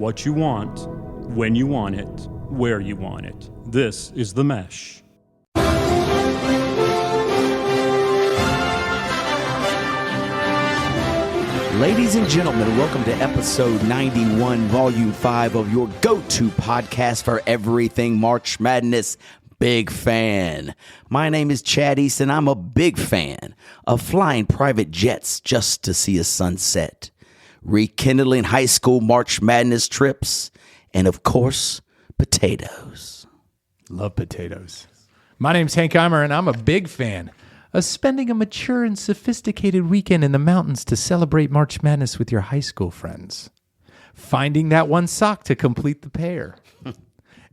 What you want, when you want it, where you want it. This is The Mesh. Ladies and gentlemen, welcome to episode 91, volume 5 of your go-to podcast for everything March Madness. Big fan. My name is Chad East, and I'm a big fan of flying private jets just to see a sunset, rekindling high school March Madness trips, and of course, potatoes. Love potatoes. My name's Hank Eimer, and I'm a big fan of spending a mature and sophisticated weekend in the mountains to celebrate March Madness with your high school friends. Finding that one sock to complete the pair.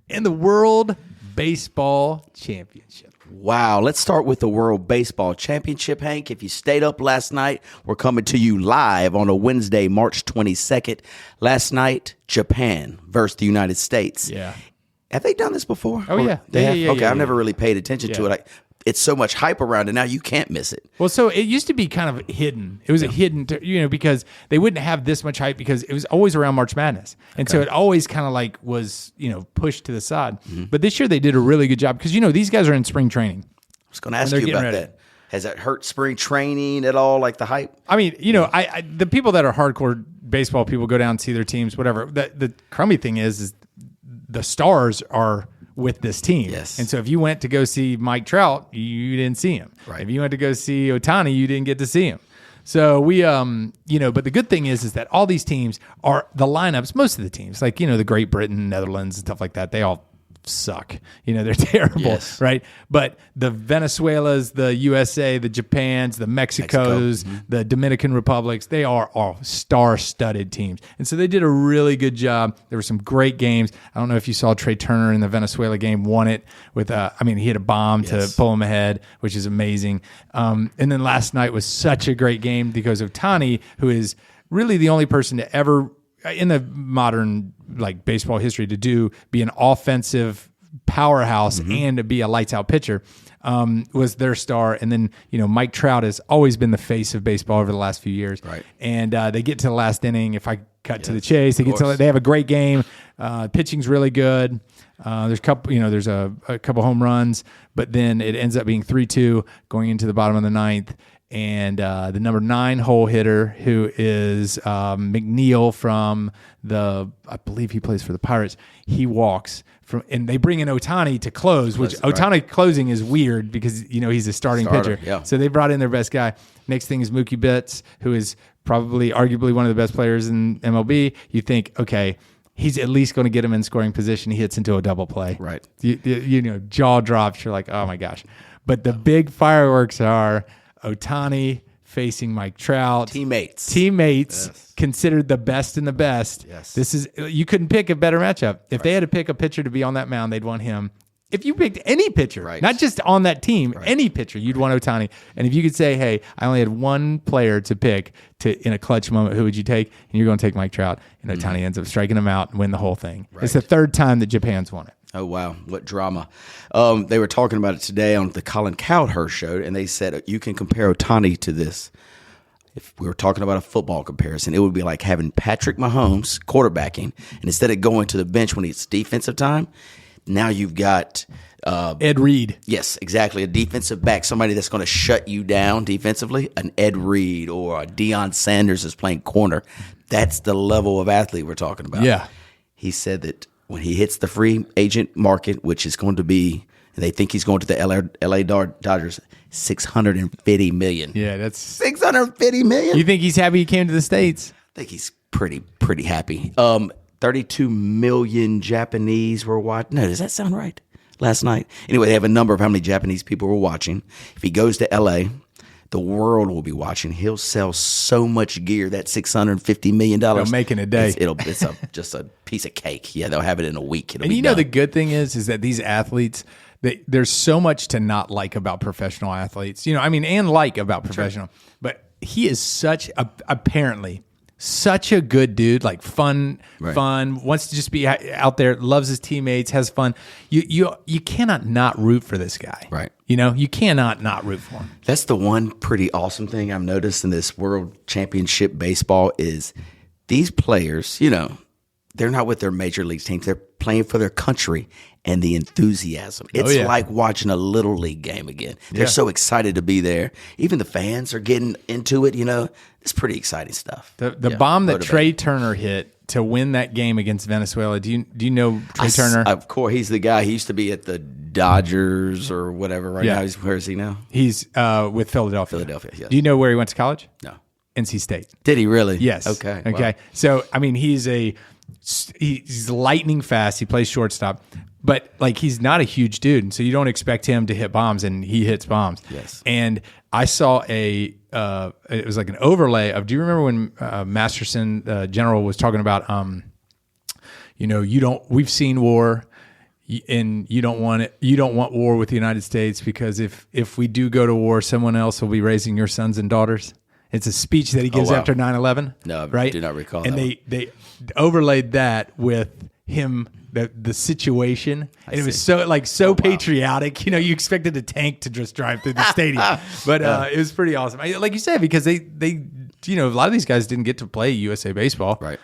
In the World Baseball Championship. Wow, let's start with the World Baseball Championship, Hank. If you stayed up last night, we're coming to you live on a Wednesday, March 22nd. Last night, Japan versus the United States. Yeah. Have they done this before? Oh, yeah. They have? Yeah, okay, yeah, I've never really paid attention to it. It's so much hype around it now, you can't miss it. Well, so it used to be kind of hidden. It was a hidden, because they wouldn't have this much hype because it was always around March Madness. And so it always kind of like was, pushed to the side. Mm-hmm. But this year they did a really good job because, these guys are in spring training. I was going to ask you about that. Has that hurt spring training at all, like the hype? I mean, I the people that are hardcore baseball people go down and see their teams, whatever. The crummy thing is the stars are with this team. Yes. And so if you went to go see Mike Trout, you didn't see him. Right. If you went to go see Ohtani, you didn't get to see him. So we, but the good thing is that all these teams are the lineups, most of the teams, like, the Great Britain, Netherlands, and stuff like that, they all suck. They're terrible, yes. Right? But the Venezuelas, the USA, the Japans, the Mexicos, the Dominican Republics, they are all star-studded teams. And so they did a really good job. There were some great games. I don't know if you saw Trey Turner in the Venezuela game, won it with, he hit a bomb to pull him ahead, which is amazing. And then last night was such a great game because Ohtani, who is really the only person to ever in the modern baseball history to be an offensive powerhouse and to be a lights out pitcher, was their star. And then, Mike Trout has always been the face of baseball over the last few years. Right. And they get to the last inning. If I cut to the chase, they have a great game. Pitching's really good. There's a couple home runs, but then it ends up being 3-2 going into the bottom of the ninth. And the number 9 hole hitter, who is McNeil from I believe he plays for the Pirates, he walks and they bring in Ohtani to close, which Ohtani closing is weird because he's a starting pitcher. Yeah. So they brought in their best guy. Next thing is Mookie Betts, who is probably arguably one of the best players in MLB. You think, okay, he's at least going to get him in scoring position. He hits into a double play. Right. Jaw drops. You're like, oh my gosh. But the big fireworks are Ohtani facing Mike Trout. Teammates. Yes. Considered the best in the best. Yes. You couldn't pick a better matchup. If they had to pick a pitcher to be on that mound, they'd want him. If you picked any pitcher, not just on that team, any pitcher, you'd want Ohtani. And if you could say, hey, I only had one player to pick in a clutch moment, who would you take? And you're going to take Mike Trout. And Ohtani ends up striking him out and win the whole thing. Right. It's the third time that Japan's won it. Oh, wow. What drama. They were talking about it today on the Colin Cowherd show, and they said you can compare Ohtani to this. If we were talking about a football comparison, it would be like having Patrick Mahomes quarterbacking, and instead of going to the bench when it's defensive time, now you've got Ed Reed. Yes, exactly. A defensive back, somebody that's going to shut you down defensively. An Ed Reed or a Deion Sanders is playing corner. That's the level of athlete we're talking about. Yeah. He said that when he hits the free agent market, which is going to be, and they think he's going to the LA Dodgers, $650 million. Yeah, that's $650 million. You think he's happy he came to the States? I think he's pretty happy. 32 million Japanese were watching. No, does that sound right? Last night. Anyway, they have a number of how many Japanese people were watching. If he goes to LA, the world will be watching. He'll sell so much gear, that $650 million. They'll make in a day. It's just a piece of cake. Yeah, they'll have it in a week. And the good thing is that these athletes, there's so much to not like about professional athletes. And like about professional. Sure. But he is apparently such a good dude, like fun, wants to just be out there, loves his teammates, has fun. You cannot not root for this guy. Right. You cannot not root for him. That's the one pretty awesome thing I've noticed in this World Championship baseball is these players, they're not with their major league teams. They're playing for their country and the enthusiasm. It's like watching a little league game again. They're so excited to be there. Even the fans are getting into it. It's pretty exciting stuff. The bomb that Trey Turner hit to win that game against Venezuela. Do you know Trey Turner? Of course, he's the guy. He used to be at the Dodgers or whatever. Right now, where is he now? He's with Philadelphia. Yes. Do you know where he went to college? No. NC State. Did he really? Yes. Okay. Wow. So I mean, he's lightning fast. He plays shortstop, but like he's not a huge dude, and so you don't expect him to hit bombs, and he hits bombs. Yes. And I saw it was like an overlay of. Do you remember when Masterson General was talking about we've seen war. And you don't want it. You don't want war with the United States because if we do go to war, someone else will be raising your sons and daughters. It's a speech that he gives after 9/11. No, right? I do not recall. And that they overlaid that with him, the situation, and it was so patriotic. You expected a tank to just drive through the stadium, but it was pretty awesome. Like you said, because they a lot of these guys didn't get to play USA baseball, right?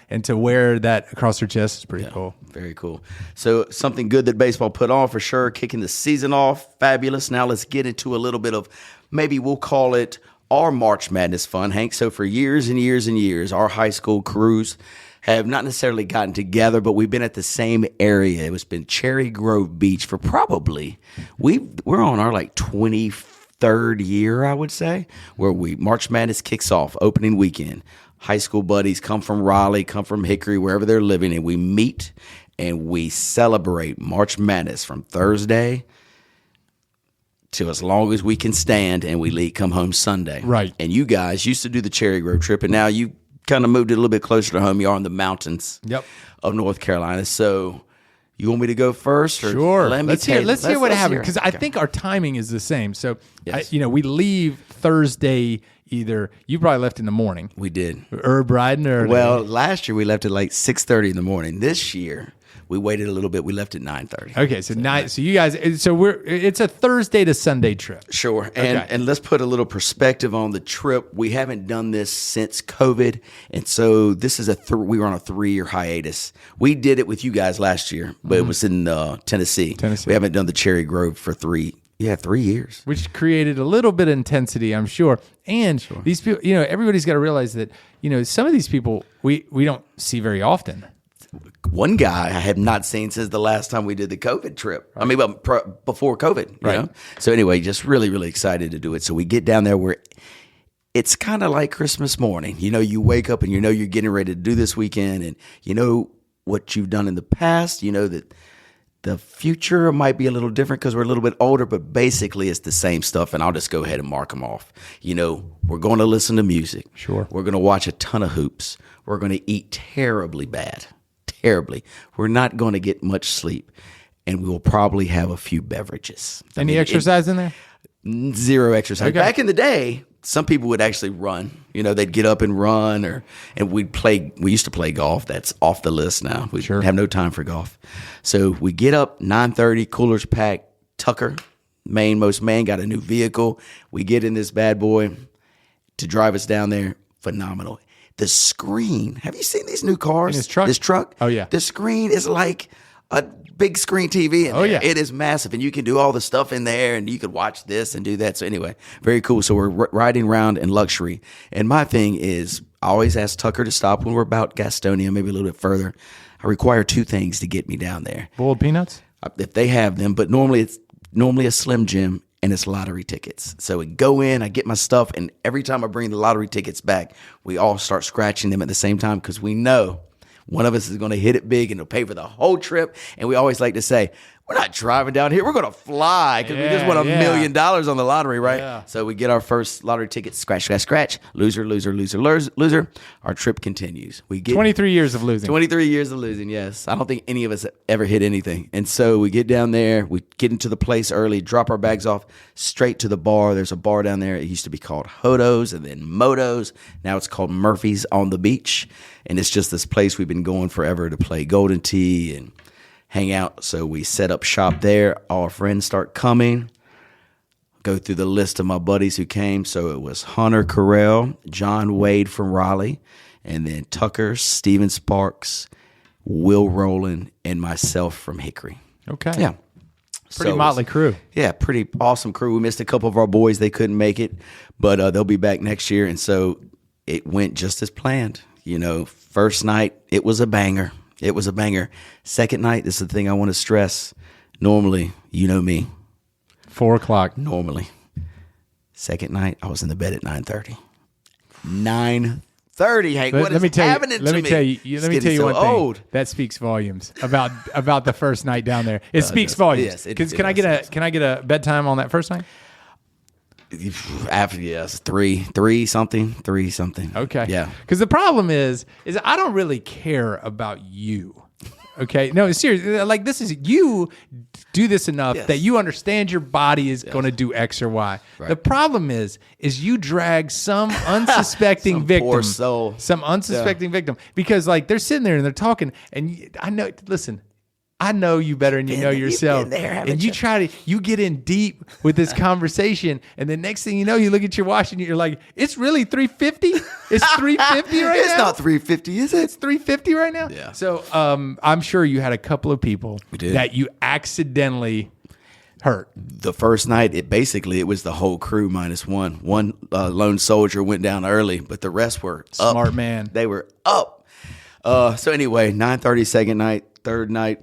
And to wear that across their chest is pretty cool. Very cool. So something good that baseball put on for sure, kicking the season off, fabulous. Now let's get into a little bit of, maybe we'll call it our March Madness fun, Hank. So for years and years and years, our high school crews have not necessarily gotten together, but we've been at the same area. It's been Cherry Grove Beach for probably, we're on our 23rd year, I would say, where March Madness kicks off, opening weekend. High school buddies come from Raleigh, come from Hickory, wherever they're living, and we meet and we celebrate March Madness from Thursday to as long as we can stand, and we come home Sunday. Right. And you guys used to do the Cherry Grove trip, and now you kind of moved it a little bit closer to home. You are in the mountains of North Carolina. So you want me to go first? Or sure. Let's hear what happened, because I think our timing is the same. So, we leave Thursday. Either you probably left in the morning. We did. Herb riding or last year we left at 6:30 in the morning. This year we waited a little bit. We left at 9:30. Okay, so you guys. So it's a Thursday to Sunday trip. Sure, and let's put a little perspective on the trip. We haven't done this since COVID, and so this is we were on a 3-year hiatus. We did it with you guys last year, but it was in Tennessee. We haven't done the Cherry Grove for 3 years. Which created a little bit of intensity, I'm sure. And these people, everybody's got to realize that, some of these people we don't see very often. One guy I have not seen since the last time we did the COVID trip. Right. I mean, before COVID, you know? So anyway, just really, really excited to do it. So we get down there where it's kind of like Christmas morning. You wake up and you're getting ready to do this weekend, and you know what you've done in the past. You know that the future might be a little different because we're a little bit older, but basically it's the same stuff, and I'll just go ahead and mark them off. We're going to listen to music. Sure. We're going to watch a ton of hoops. We're going to eat terribly bad. Terribly. We're not going to get much sleep, and we will probably have a few beverages. Any exercise in there? Zero exercise. Okay. Back in the day, some people would actually run. They'd get up and run, and we'd play. We used to play golf. That's off the list now. We have no time for golf. So we get up 9:30, coolers packed. Tucker, most man, got a new vehicle. We get in this bad boy to drive us down there. Phenomenal. The screen. Have you seen these new cars? This truck? Oh, yeah. The screen is like a big screen TV in there. Yeah. It is massive, and you can do all the stuff in there, and you could watch this and do that. So anyway, very cool. So we're riding around in luxury. And my thing is, I always ask Tucker to stop when we're about Gastonia, maybe a little bit further. I require 2 things to get me down there. Boiled peanuts? If they have them, but normally it's a Slim Jim, and it's lottery tickets. So we go in, I get my stuff, and every time I bring the lottery tickets back, we all start scratching them at the same time because we know one of us is going to hit it big and it'll pay for the whole trip. And we always like to say, we're not driving down here. We're going to fly because we just won $1 million on the lottery, right? Yeah. So we get our first lottery ticket, scratch, scratch, scratch, loser, loser, loser, loser. Our trip continues. We get 23 years of losing. 23 years of losing, yes. I don't think any of us ever hit anything. And so we get down there. We get into the place early, drop our bags off, straight to the bar. There's a bar down there. It used to be called Hodo's and then Moto's. Now it's called Murphy's on the Beach. And it's just this place we've been going forever to play Golden Tee and hang out. So we set up shop there. All our friends start coming. Go through the list of my buddies who came. So it was Hunter Carell, John Wade from Raleigh, and then Tucker, Steven Sparks, Will Rowland, and myself from Hickory. Okay. Yeah. Pretty So motley crew. Yeah, pretty awesome crew. We missed a couple of our boys. They couldn't make it, but they'll be back next year. And so it went just as planned. First night, it was a banger. It was a banger. Second night, this is the thing I want to stress. Normally, you know me. 4:00. Normally. Second night, I was in the bed at 9:30. 9:30, Hank. What is happening to me? Let me tell you one old. thing. That speaks volumes about the first night down there. It speaks volumes. Yes, Can I get a bedtime on that first night? After three something. Okay. Yeah. Because the problem is I don't really care about you. Okay. No, it's serious. Like you do this enough that you understand your body is going to do X or Y. Right. The problem is you drag some unsuspecting victim, poor soul. Some unsuspecting victim, because like they're sitting there and they're talking, and I know. Listen. I know you better than you know yourself. And you get in deep with this conversation, and the next thing you know, you look at your watch and you're like, it's really 350? It's 350 right now? It's not 350, is it? It's 350 right now? Yeah. So I'm sure you had a couple of people that you accidentally hurt. The first night, it was the whole crew minus one. One lone soldier went down early, but the rest were up. Smart man. They were up. So anyway, 9:30 second night, third night,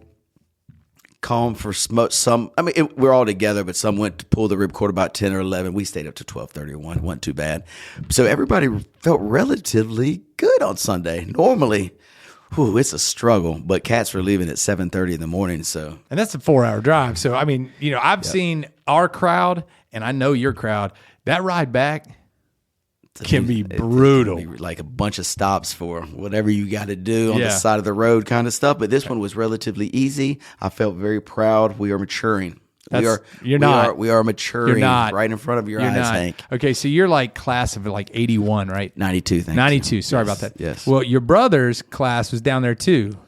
calm for some. I mean, we're all together, but some went to pull the ripcord about 10 or 11. We stayed up to 12:30 or 1. It wasn't too bad. So everybody felt relatively good on Sunday. Normally, it's a struggle, but cats were leaving at 7:30 in the morning. So, and that's a 4-hour drive. So, I mean, I've seen our crowd, and I know your crowd. That ride back can be brutal. It can be like a bunch of stops for whatever you got to do on the side of the road kind of stuff. But this one was relatively easy. I felt very proud. We are maturing. We are maturing right in front of your eyes, Hank. Okay, so you're like class of like 81, right? 92, thank 92, sorry about that. Yes. Well, your brother's class was down there too.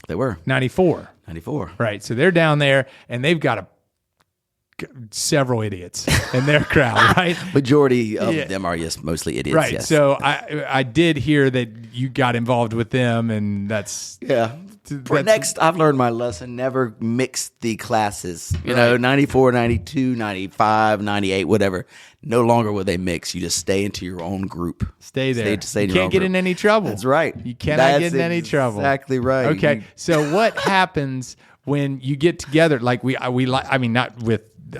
They were. 94. 94. Right, so they're down there, and they've got several idiots in their crowd, right? Majority of them are, mostly idiots. Right. Yes. So I did hear that you got involved with them, and that's next. I've learned my lesson. Never mix the classes. 94, 92, 95, 98, whatever. No longer will they mix. You just stay into your own group. Stay there. Stay you can't get in any trouble. That's right. You cannot get in any trouble. Exactly right. Okay. So what happens when you get together? Like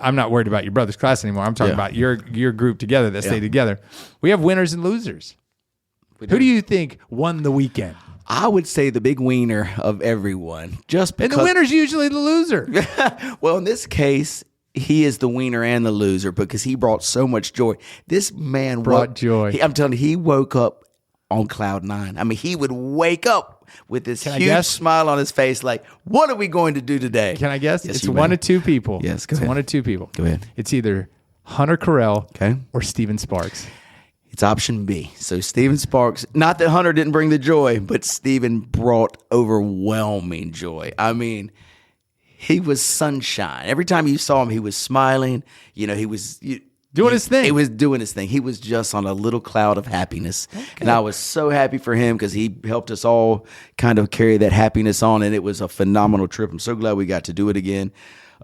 I'm not worried about your brother's class anymore. I'm talking about your group together that stay together. We have winners and losers. Who do you think won the weekend? I would say the big wiener of everyone. Just because, and the winner's usually the loser. Well, in this case, he is the wiener and the loser because he brought so much joy. This man brought joy. I'm telling you, he woke up on cloud 9. I mean, he would wake up with this huge smile on his face like, what are we going to do today? Can I guess? Yes, it's one of two people. Yes, go it's ahead. one of two people. Go ahead. It's either Hunter Carell or Steven Sparks. It's option B. So Steven Sparks, not that Hunter didn't bring the joy, but Steven brought overwhelming joy. I mean, he was sunshine. Every time you saw him, he was smiling. He was... doing his thing. He was doing his thing. He was just on a little cloud of happiness. Okay. And I was so happy for him because he helped us all kind of carry that happiness on, and it was a phenomenal trip. I'm so glad we got to do it again.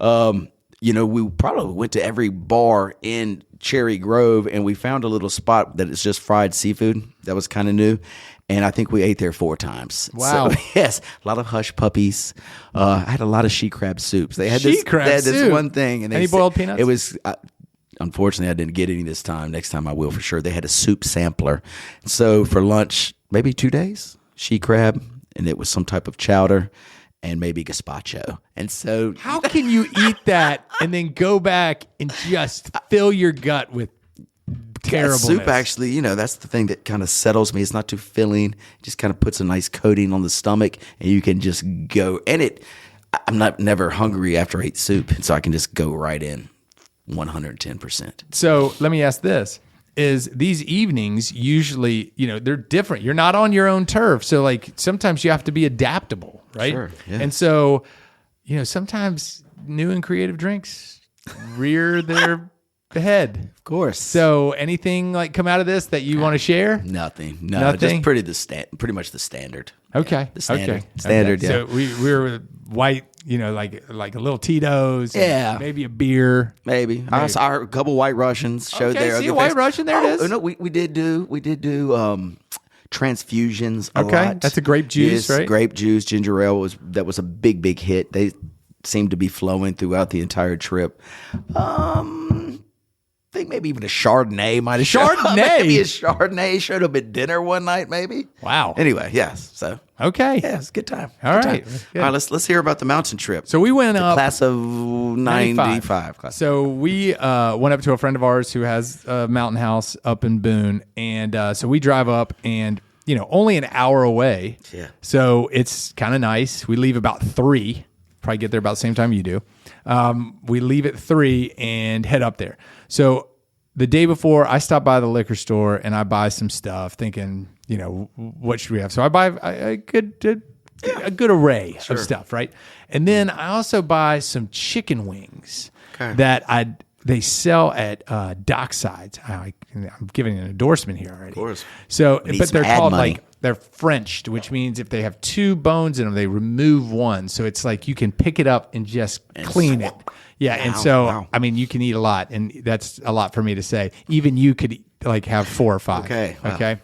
We probably went to every bar in Cherry Grove, and we found a little spot that is just fried seafood. That was kind of new. And I think we ate there 4 times. Wow. So, yes, a lot of hush puppies. I had a lot of she crab soups. They had this one thing. And any boiled peanuts? It was... Unfortunately, I didn't get any this time. Next time I will for sure. They had a soup sampler. So for lunch, maybe 2 days, she crab, and it was some type of chowder and maybe gazpacho. And so... How can you eat that and then go back and just fill your gut with terribleness? Soup, actually, that's the thing that kind of settles me. It's not too filling. It just kind of puts a nice coating on the stomach, and you can just go. And I'm never hungry after I eat soup, and so I can just go right in. 110%. So let me ask this. Is these evenings usually, they're different. You're not on your own turf. So like sometimes you have to be adaptable, right? Sure, yeah. And so, sometimes new and creative drinks rear their ahead. Of course. So anything like come out of this that you want to share? Nothing. No, Nothing? just pretty much the standard. Okay. Yeah, the standard. Okay. Standard, Okay. yeah. So we were white, like a little Tito's. and Yeah. maybe a beer. Maybe. I saw a couple White Russians showed Okay, there. see a White Russian? There it is. No, we did do transfusions a Okay, lot. that's a grape juice, Yes, right? Grape juice, ginger ale was a big hit. They seemed to be flowing throughout the entire trip. I think maybe even a Chardonnay might have showed up. Maybe a Chardonnay showed up at dinner one night, maybe. Wow. Anyway, yes. So Okay. yeah, it's a good time. All Good right. time. Good. All right, let's hear about the mountain trip. So we went up. Class of 95. Class. So we went up to a friend of ours who has a mountain house up in Boone, and so we drive up, and only an hour away. Yeah. So it's kind of nice. We leave about 3. Probably get there about the same time you do. We leave at 3 and head up there. So the day before, I stop by the liquor store and I buy some stuff, thinking, what should we have? So I buy a good array of stuff, right? And then I also buy some chicken wings that they sell at Docksides. I'm giving an endorsement here already. Of course. So, We need but some they're ad called money. they're Frenched, which means if they have 2 bones in them, they remove one. So it's like you can pick it up and just clean it. Yeah, and so wow. I mean, you can eat a lot, and that's a lot for me to say. Even you could have 4 or 5. Okay, wow. Okay.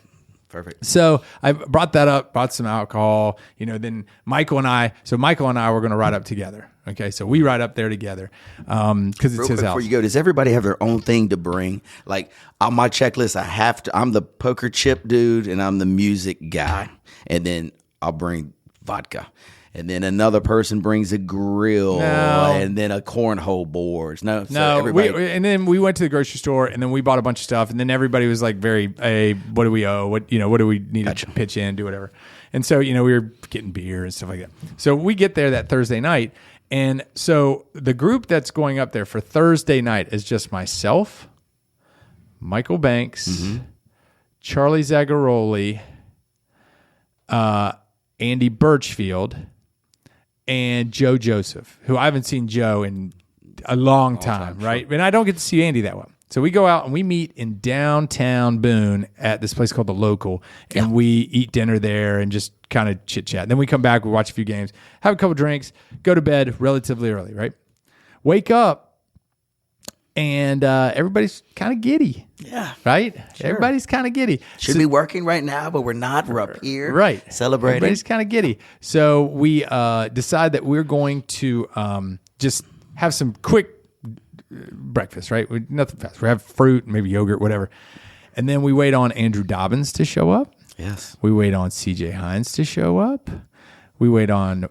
Perfect. So I brought that up, brought some alcohol, then Michael and I were going to ride up together. Okay. So we ride up there together because it's Real his quick house. before you go, does everybody have their own thing to bring? Like on my checklist, I'm the poker chip dude and I'm the music guy. And then I'll bring vodka. And then another person brings a grill and then a cornhole boards. No, and then we went to the grocery store and then we bought a bunch of stuff and then everybody was like hey, what do we owe? What do we need to pitch in, do whatever. And so, we were getting beer and stuff like that. So we get there that Thursday night. And so the group that's going up there for Thursday night is just myself, Michael Banks, Charlie Zagaroli, Andy Birchfield, and Joe Joseph, who I haven't seen Joe in a long time, right? Sure. And I don't get to see Andy that well. So we go out and we meet in downtown Boone at this place called The Local, and we eat dinner there and just kind of chit-chat. Then we come back, we watch a few games, have a couple drinks, go to bed relatively early, right? Wake up, and everybody's kind of giddy. Yeah. Right? Sure. Everybody's kind of giddy. Should be working right now, but we're not. We're up here. Right. Celebrating. Everybody's kind of giddy. So we decide that we're going to just have some quick breakfast, right? Nothing fast. We have fruit, maybe yogurt, whatever. And then we wait on Andrew Dobbins to show up. Yes. We wait on CJ Hines to show up. We wait on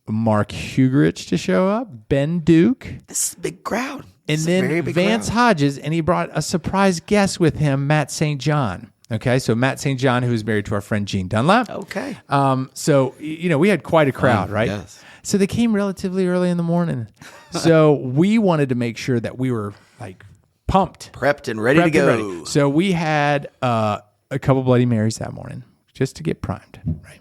Mark Hugerich to show up. Ben Duke. This is a big crowd. And then Vance Hodges, and he brought a surprise guest with him, Matt St. John. Okay, so Matt St. John, who is married to our friend Gene Dunlap. Okay. So, we had quite a crowd, right? Yes. So they came relatively early in the morning. So we wanted to make sure that we were like pumped. Prepped and ready to go. Ready. So we had a couple Bloody Marys that morning just to get primed, right?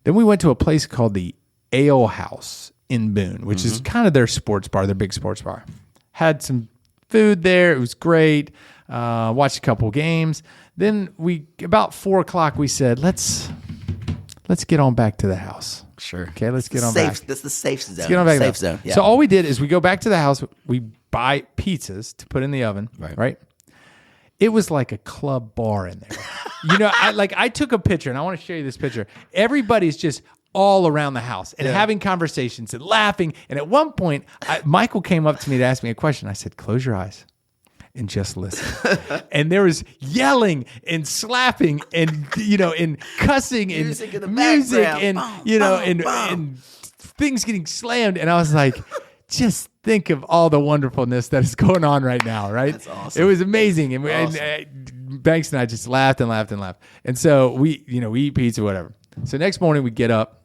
Then we went to a place called the Ale House in Boone, which is kind of their sports bar, their big sports bar. Had some food there. It was great. Watched a couple games. Then about 4:00, we said, let's get on back to the house. Sure. Okay, let's get on back. That's the safe zone. Let's get on back. Safe zone. Yeah. So all we did is we go back to the house. We buy pizzas to put in the oven. Right. It was like a club bar in there. I took a picture, and I want to show you this picture. Everybody's just all around the house and having conversations and laughing. And at one point, Michael came up to me to ask me a question. I said, "Close your eyes and just listen." And there was yelling and slapping and and cussing and music in the music background. and and things getting slammed. And I was like, just think of all the wonderfulness that is going on right now, right? That's awesome. It was amazing. And Banks and I just laughed and laughed and laughed. And so we eat pizza, whatever. So next morning we get up.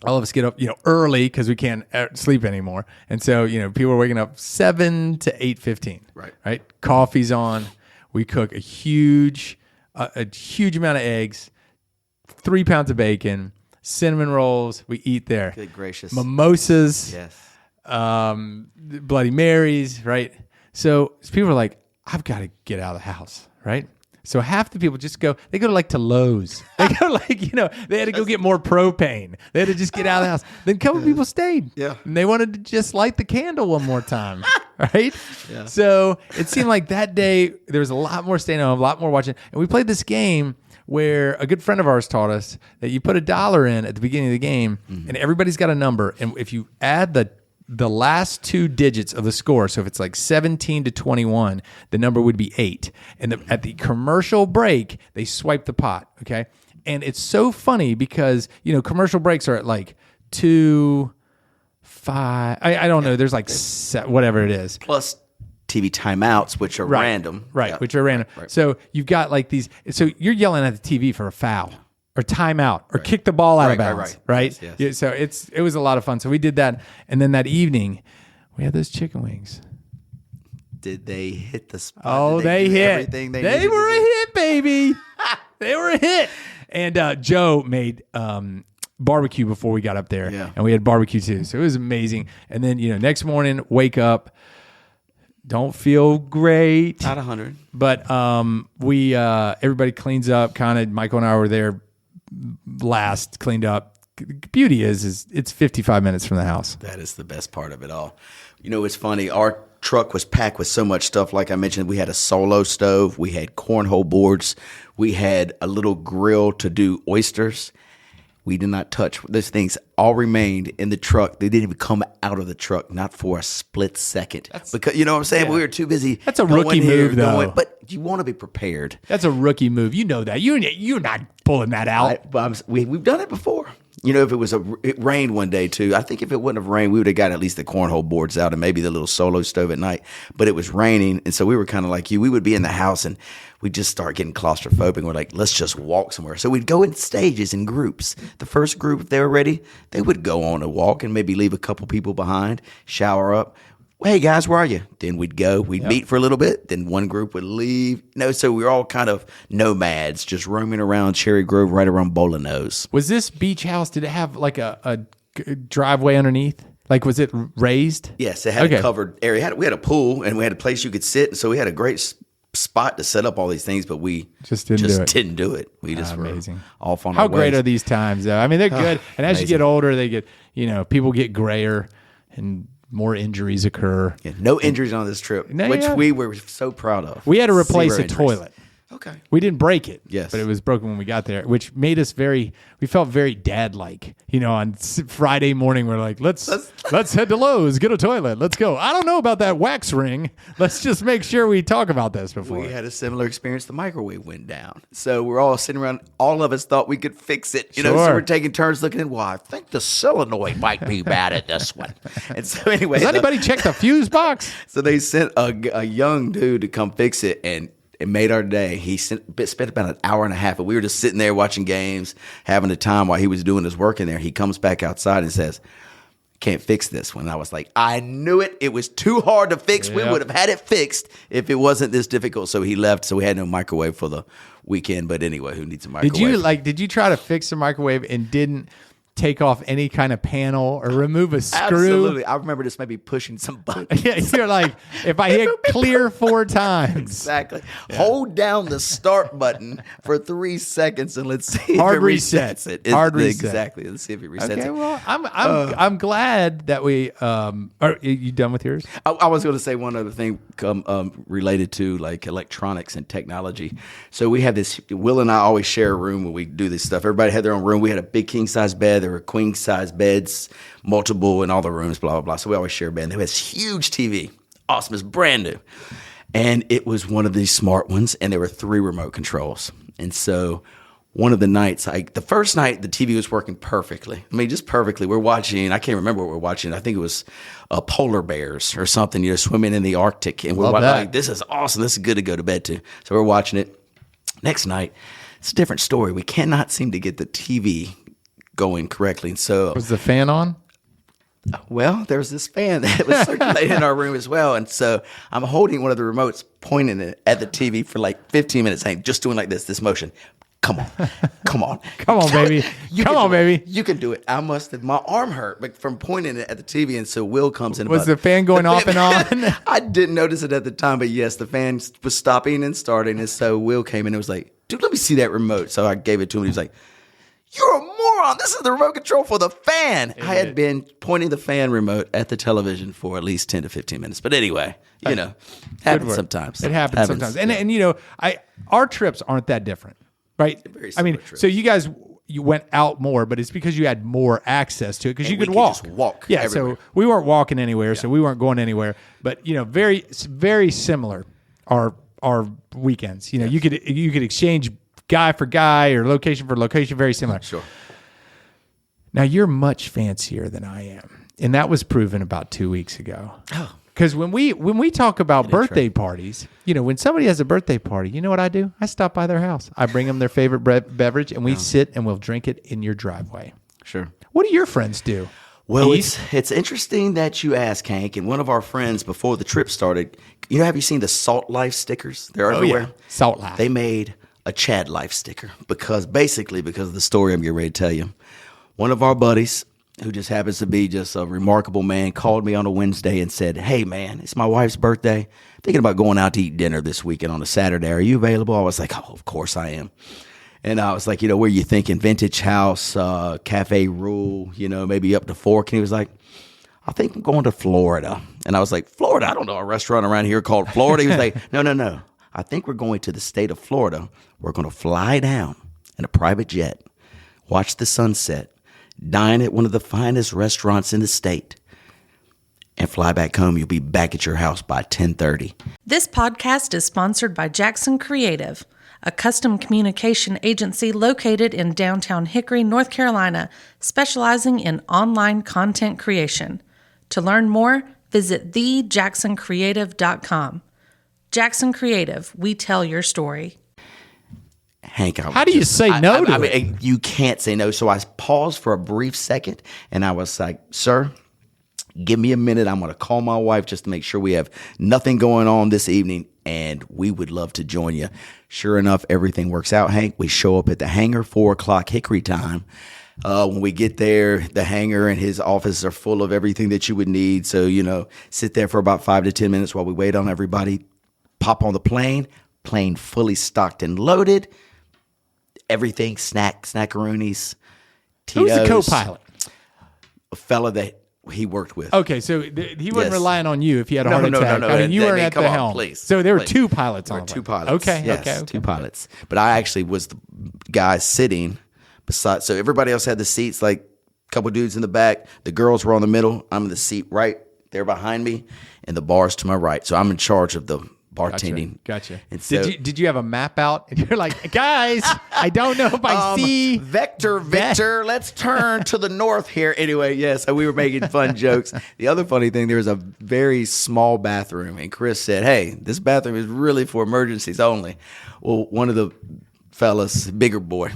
All of us get up, early because we can't sleep anymore. And so, people are waking up 7 to 8:15. Right. Coffee's on. We cook a huge amount of eggs, 3 pounds of bacon, cinnamon rolls. We eat there. Good gracious. Mimosas. Yes. Bloody Marys. Right. So people are like, I've got to get out of the house, right? So half the people just they go to Lowe's. They go they had to go get more propane. They had to just get out of the house. Then a couple people stayed. Yeah. And they wanted to just light the candle one more time. Right? Yeah. So it seemed like that day there was a lot more staying home, a lot more watching. And we played this game where a good friend of ours taught us that you put $1 in at the beginning of the game, and everybody's got a number. And if you add the last 2 digits of the score, so if it's like 17 to 21, the number would be 8. And at the commercial break, they swipe the pot, okay? And it's so funny because, commercial breaks are at like 2, 5, I don't know, there's like whatever it is. Plus TV timeouts, which are random. Right, Yeah. which are random. Right. So you've got like these, so you're yelling at the TV for a foul or timeout or kick the ball out of bounds, right? Yes. Yeah, so it was a lot of fun. So we did that. And then that evening, we had those chicken wings. Did they hit the spot? Oh, Did they do hit. everything they They needed were to a do? hit, baby. They were a hit. And Joe made barbecue before we got up there. Yeah. And we had barbecue too. So it was amazing. And then, next morning, wake up, don't feel great. Not 100. But we everybody cleans up. Kind of Michael and I were there last, cleaned up. Beauty is it's 55 minutes from the house. That is the best part of it all. It's funny. Our truck was packed with so much stuff. Like I mentioned, we had a solo stove. We had cornhole boards. We had a little grill to do oysters. We did not touch those things. All remained in the truck. They didn't even come out of the truck, not for a split second. Because you know what I'm saying? Yeah. We were too busy. That's a going rookie here, move, though. but you want to be prepared. That's a rookie move. You know that. You're not pulling that out. We've done it before. If it rained one day too. I think if it wouldn't have rained, we would have got at least the cornhole boards out and maybe the little solo stove at night. But it was raining, and so we were kind of like you. We would be in the house and we'd just start getting claustrophobic. We're like, let's just walk somewhere. So we'd go in stages and groups. The first group, if they were ready, they would go on a walk and maybe leave a couple people behind, shower up. Hey guys, where are you? Then we'd go. We'd meet for a little bit. Then one group would leave. So we were all kind of nomads, just roaming around Cherry Grove, right around Bolinose. Was this beach house? Did it have like a driveway underneath? Like, was it raised? Yes, it had a covered area. We had a pool and we had a place you could sit. And so we had a great spot to set up all these things, but we just didn't do it. We just were amazing. Off on How our great ways. are these times, though? I mean, they're good. And as you get older, they get, people get grayer and more injuries occur. Yeah, no injuries on this trip, which we were so proud of. We had to replace a injuries. toilet. Okay. We didn't break it. Yes. But it was broken when we got there, which made us we felt very dad-like. On Friday morning, we're like, let's head to Lowe's, get a toilet. Let's go. I don't know about that wax ring. Let's just make sure we talk about this before. We had a similar experience. The microwave went down. So we're all sitting around. All of us thought we could fix it. So we're taking turns looking in. Well, I think the solenoid might be bad at this one. And so anyway. Does anybody check the fuse box? So they sent a young dude to come fix it, and it made our day. He spent about an hour and a half, but we were just sitting there watching games, having a time while he was doing his work in there. He comes back outside and says, can't fix this one. And I was like, I knew it. It was too hard to fix. Yep. We would have had it fixed if it wasn't this difficult. So he left. So we had no microwave for the weekend. But anyway, who needs a microwave? Did you try to fix the microwave and didn't take off any kind of panel or remove a screw? Absolutely. I remember just maybe pushing some buttons. Yeah, you're like, if I hit clear 4 times. Exactly. Yeah. Hold down the start button for 3 seconds and let's see Hard if it reset. resets it. Hard reset. Exactly. Let's see if it resets Okay, it. well, I'm glad that we are you done with yours? I was going to say one other thing related to like electronics and technology. So we have this, Will and I always share a room when we do this stuff. Everybody had their own room. We had a big king size bed. There were queen size beds, multiple in all the rooms, blah, blah, blah. So we always share a bed. And they had this huge TV. Awesome. It's brand new. And it was one of these smart ones. And there were 3 remote controls. And so one of the nights, the first night, the TV was working perfectly. I mean, just perfectly. We're watching, I can't remember what we're watching. I think it was polar bears or something, swimming in the Arctic. And we're like, this is awesome. This is good to go to bed to. So we're watching it. Next night, it's a different story. We cannot seem to get the TV going correctly. And so was the fan on? Well, there was this fan that was circulating in our room as well. And so I'm holding one of the remotes, pointing it at the TV for like 15 minutes, saying, just doing like this motion. Come on. Come on, baby. Come on, baby. You can do it. I must have. My arm hurt but from pointing it at the TV, and so Will comes in. Was the fan going off and on? I didn't notice it at the time, but yes, the fan was stopping and starting, and so Will came in and was like, dude, let me see that remote. So I gave it to him. He was like, you're a moron. This is the remote control for the fan. I had been pointing the fan remote at the television for at least 10 to 15 minutes. But anyway, happens sometimes. It happens sometimes. And our trips aren't that different, right? I mean, trips. so you went out more, but it's because you had more access to it because you could walk. Just walk. Yeah, everywhere. so we weren't walking anywhere, so we weren't going anywhere. But very, very similar our weekends. You could exchange guy for guy or location for location, very similar. Sure. Now you're much fancier than I am, and that was proven about 2 weeks ago. Oh. Because when we talk about birthday parties, when somebody has a birthday party, you know what I do? I stop by their house. I bring them their favorite beverage, and we sit and we'll drink it in your driveway. Sure. What do your friends do? Well, it's interesting that you ask, Hank. And one of our friends before the trip started, have you seen the Salt Life stickers? They're everywhere. Yeah. Salt Life. They made a Chad Life sticker because of the story I'm getting ready to tell you. One of our buddies, who just happens to be just a remarkable man, called me on a Wednesday and said, hey, man, it's my wife's birthday. Thinking about going out to eat dinner this weekend on a Saturday. Are you available? I was like, oh, of course I am. And I was like, where are you thinking? Vintage House, Cafe Rule, maybe up to Fork. And he was like, I think I'm going to Florida. And I was like, Florida? I don't know a restaurant around here called Florida. He was like, no. I think we're going to the state of Florida. We're going to fly down in a private jet, watch the sunset, dine at one of the finest restaurants in the state, and fly back home. You'll be back at your house by 10:30. This podcast is sponsored by Jackson Creative, a custom communication agency located in downtown Hickory, North Carolina, specializing in online content creation. To learn more, visit thejacksoncreative.com. Jackson Creative, we tell your story. Hank, how do you say no to it? I mean, you can't say no. So I paused for a brief second, and I was like, sir, give me a minute. I'm going to call my wife just to make sure we have nothing going on this evening, and we would love to join you. Sure enough, everything works out, Hank. We show up at the hangar, 4 o'clock Hickory time. When we get there, the hangar and his office are full of everything that you would need. So, sit there for about 5 to 10 minutes while we wait on everybody. Pop on the plane fully stocked and loaded. Everything, snackaroonies, Tito's. Who's the co-pilot? A fella that he worked with. Okay, so he wasn't relying on you if he had a heart attack. No. I mean, you weren't at the helm. Please. So there were two pilots on There the were two plane. pilots. Okay, yes, okay. Two pilots. But I actually was the guy sitting beside. So everybody else had the seats, like a couple dudes in the back. The girls were on the middle. I'm in the seat right there behind me, and the bar's to my right. So I'm in charge of the bartending. Gotcha. And so, did you have a map out? And you're like, guys, I don't know if I see Victor, let's turn to the north here. Anyway, yes, so we were making fun jokes. The other funny thing, there was a very small bathroom, and Chris said, hey, this bathroom is really for emergencies only. Well, one of the fellas, bigger boy,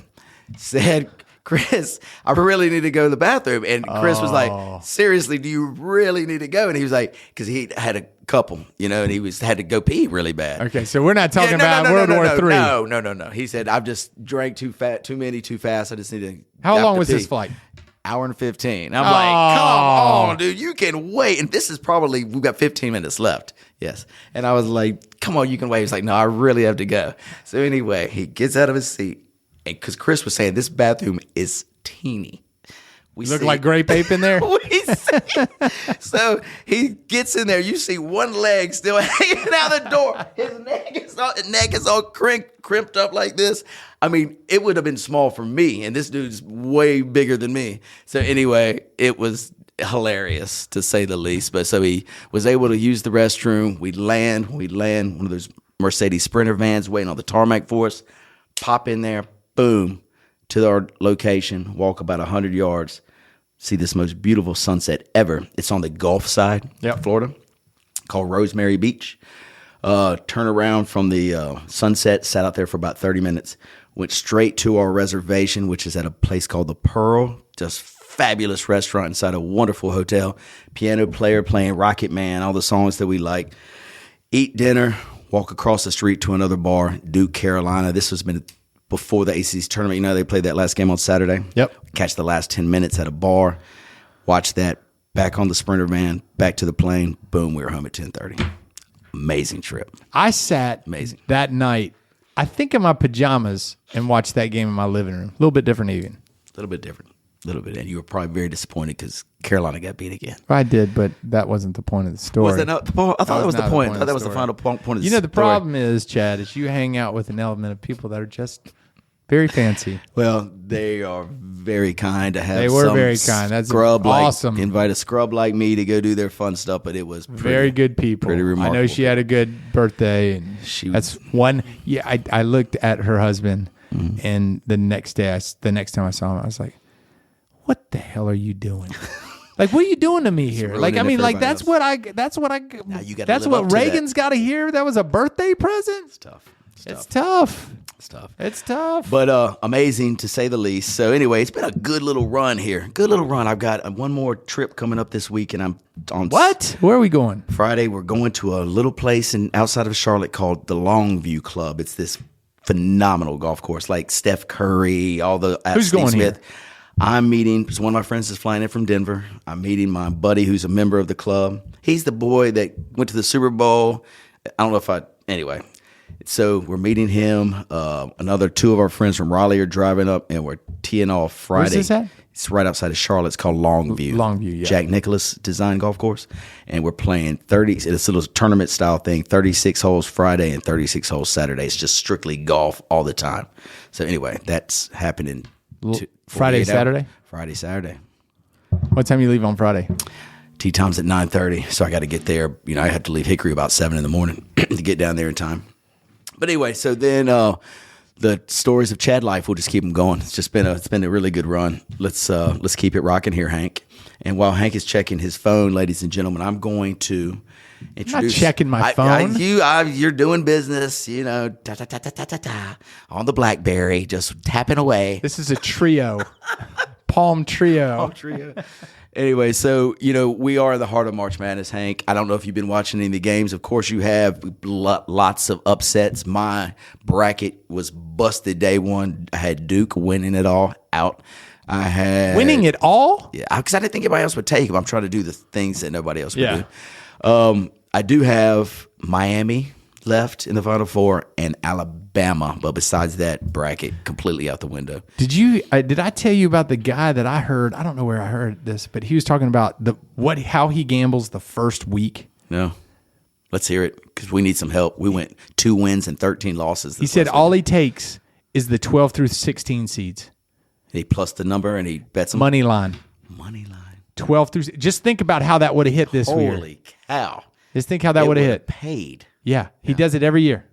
said, Chris, I really need to go to the bathroom. And Chris was like, seriously, do you really need to go? And he was like, because he had a couple, and he had to go pee really bad. Okay, so we're not talking about World War III. No. He said, I've just drank too fast. I just need to. How long was this flight? Hour and 15. I'm like, come on, dude, you can wait. And this is probably, we've got 15 minutes left. Yes. And I was like, come on, you can wait. He's like, no, I really have to go. So anyway, he gets out of his seat. And because Chris was saying this bathroom is teeny. We look like grape ape in there. So he gets in there. You see one leg still hanging out the door. His neck is all crimped up like this. I mean, it would have been small for me, and this dude's way bigger than me. So anyway, it was hilarious to say the least. But so he was able to use the restroom. We land one of those Mercedes Sprinter vans waiting on the tarmac for us. Pop in there. Boom, to our location, walk about 100 yards, see this most beautiful sunset ever. It's on the Gulf side, Florida, called Rosemary Beach. Turn around from the sunset, sat out there for about 30 minutes, went straight to our reservation, which is at a place called The Pearl, just fabulous restaurant inside a wonderful hotel. Piano player playing Rocket Man, all the songs that we like. Eat dinner, walk across the street to another bar, Duke, Carolina. This has been before the ACC tournament. You know, they played that last game on Saturday. Yep. Catch the last 10 minutes at a bar, watch that, back on the Sprinter van, back to the plane. Boom, we were home at 10:30. Amazing trip. I sat Amazing. that night, I think in my pajamas, and watched that game in my living room. A little bit different even. A little bit different. A little bit. And you were probably very disappointed because Carolina got beat again. I did, but that wasn't the point of the story. Was that not the point? I thought that was the not point. the I thought that was the story. final point of the story. You know, the problem is, Chad, is you hang out with an element of people that are just very fancy. Well, they are very kind to have They were some very kind. That's scrub awesome. Invite a scrub like me to go do their fun stuff, but it was Very good people. pretty I know remarkable. she had a good birthday, and that's one. Yeah, I looked at her husband, and the next day, the next time I saw him, I was like, "What the hell are you doing? Like, what are you doing to me here? Like, I ruining it mean, for like everybody that's what I. you gotta That's live what up to that. Reagan's got to hear. That was a birthday present. It's tough. It's tough. It's tough. It's tough. But amazing to say the least. So anyway, it's been a good little run here. Good little run. I've got one more trip coming up this week, and I'm on What? Where are we going? Friday. We're going to a little place outside of Charlotte called the Longview Club. It's this phenomenal golf course, like Steph Curry, all the Who's Steve going Smith. here? I'm meeting. So one of my friends is flying in from Denver. I'm meeting my buddy who's a member of the club. He's the boy that went to the Super Bowl. I don't know if anyway. So we're meeting him. Another two of our friends from Raleigh are driving up, and we're teeing off Friday. Where's this at? It's right outside of Charlotte. It's called Longview. Longview, yeah. Jack Nicklaus design golf course. And we're playing 30. It's a little tournament style thing. 36 holes Friday and 36 holes Saturday. It's just strictly golf all the time. So anyway, that's happening. Friday, 48 hours. Saturday? Friday, Saturday. What time you leave on Friday? Tee time's at 9:30, so I got to get there. You know, I have to leave Hickory about 7 in the morning to get down there in time. But anyway, so then the stories of Chad life, we'll just keep them going. It's been a really good run. Let's keep it rocking here, Hank. And while Hank is checking his phone, ladies and gentlemen, I'm going to introduce. Not checking my phone. You're doing business, you know, on the BlackBerry, just tapping away. This is a trio. Palm trio. Anyway, so, you know, we are in the heart of March Madness, Hank. I don't know if you've been watching any of the games. Of course you have. Lots of upsets. My bracket was busted day one. I had Duke winning it all out. I had Winning it all? Yeah, because I didn't think anybody else would take them. I'm trying to do the things that nobody else would Yeah. do. I do have Miami left in the Final Four and Alabama, but besides that, bracket completely out the window. Did I tell you about the guy that I heard? I don't know where I heard this, but he was talking about how he gambles the first week. No. Let's hear it because we need some help. We went 2 wins and 13 losses. He said all he takes is the 12 through 16 seeds. He plus the number and he bets them. Money line. Money line. 12 through. Just think about how that would have hit this year. Holy cow. Just think how that would have hit. Paid. Yeah, he does it every year.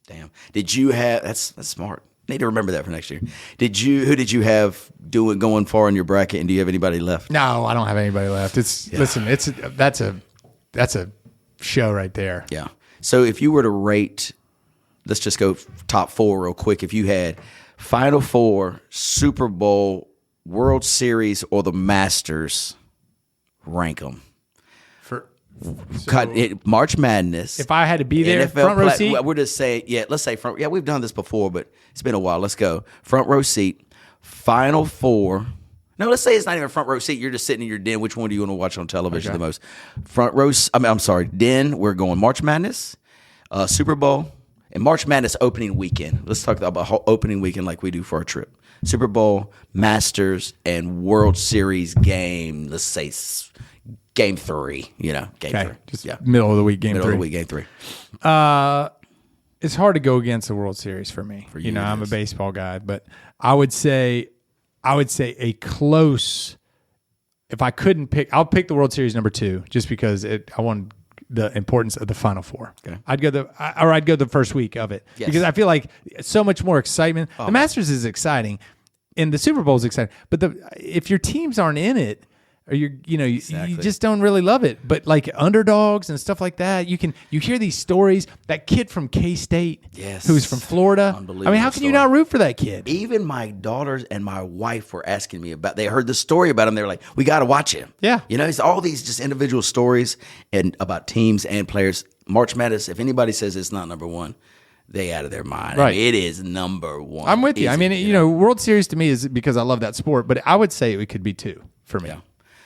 Damn. Did you have, that's smart. Need to remember that for next year. Who did you have going far in your bracket, and do you have anybody left? No, I don't have anybody left. Listen, that's a show right there. Yeah. So if you were to rate, let's just go top 4 real quick. If you had Final Four, Super Bowl, World Series, or the Masters, rank them. March Madness. If I had to be there, NFL front row seat. We're just saying, let's say front. Yeah, we've done this before, but it's been a while. Let's go front row seat. Final Four. No, let's say it's not even front row seat. You're just sitting in your den. Which one do you want to watch on television the most? Front row. I'm sorry, den. We're going March Madness, Super Bowl, and March Madness opening weekend. Let's talk about opening weekend like we do for our trip. Super Bowl, Masters, and World Series game. Let's say Game 3, game 3. Just middle of the week, game 3. Middle of the week, game 3. It's hard to go against the World Series for me. For you, I'm a baseball guy, but I would say a close. If I couldn't pick, I'll pick the World Series number 2, just because I want the importance of the Final Four. Okay. I'd go the first week of it because I feel like so much more excitement. The Masters is exciting, and the Super Bowl is exciting, but if your teams aren't in it, or you just don't really love it. But like underdogs and stuff like that, you hear these stories. That kid from K-State, who's from Florida. Unbelievable. I mean, how can you not root for that kid? Even my daughters and my wife were asking me about. They heard the story about him. They were like, "We got to watch him." Yeah, it's all these just individual stories and about teams and players. March Madness. If anybody says it's not number 1, they out of their mind. Right. I mean, it is number one. I'm with you. I Easy, mean, World Series to me is because I love that sport, but I would say it could be 2 for me. Yeah.